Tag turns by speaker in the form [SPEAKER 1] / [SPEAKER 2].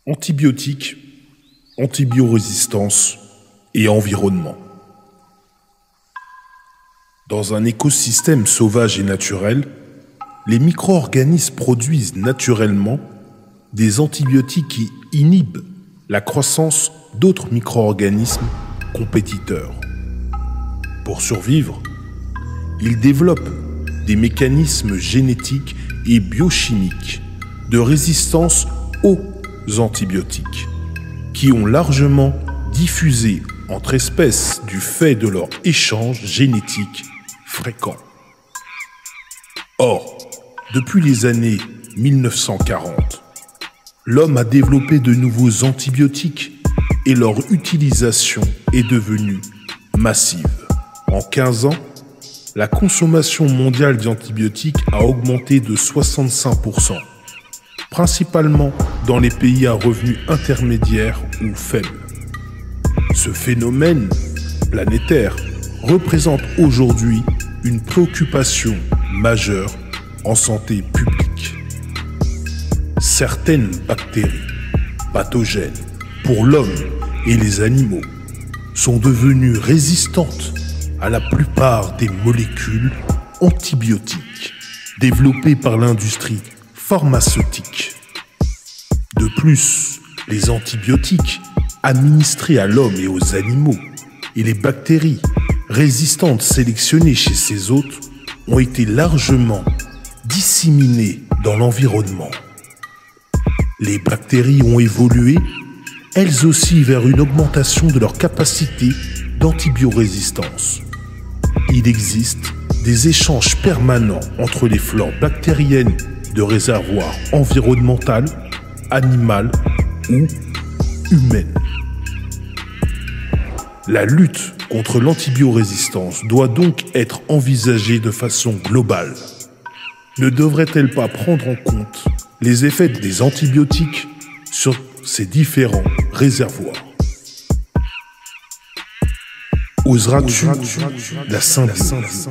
[SPEAKER 1] Antibiotiques, antibiorésistance et environnement. Dans un écosystème sauvage et naturel, les micro-organismes produisent naturellement des antibiotiques qui inhibent la croissance d'autres micro-organismes compétiteurs. Pour survivre, ils développent des mécanismes génétiques et biochimiques de résistance aux antibiotiques qui ont largement diffusé entre espèces du fait de leur échange génétique fréquent. Or, depuis les années 1940, l'homme a développé de nouveaux antibiotiques et leur utilisation est devenue massive. En 15 ans, la consommation mondiale d'antibiotiques a augmenté de 65%, principalement dans les pays à revenus intermédiaires ou faibles. Ce phénomène planétaire représente aujourd'hui une préoccupation majeure en santé publique. Certaines bactéries pathogènes pour l'homme et les animaux sont devenues résistantes à la plupart des molécules antibiotiques développées par l'industrie pharmaceutique. De plus, les antibiotiques administrés à l'homme et aux animaux et les bactéries résistantes sélectionnées chez ces hôtes ont été largement disséminées dans l'environnement. Les bactéries ont évolué, elles aussi, vers une augmentation de leur capacité d'antibiorésistance. Il existe des échanges permanents entre les flores bactériennes de réservoirs environnementaux, animaux ou humains. La lutte contre l'antibiorésistance doit donc être envisagée de façon globale. Ne devrait-elle pas prendre en compte les effets des antibiotiques sur ces différents réservoirs? Oseras-tu la symbiose?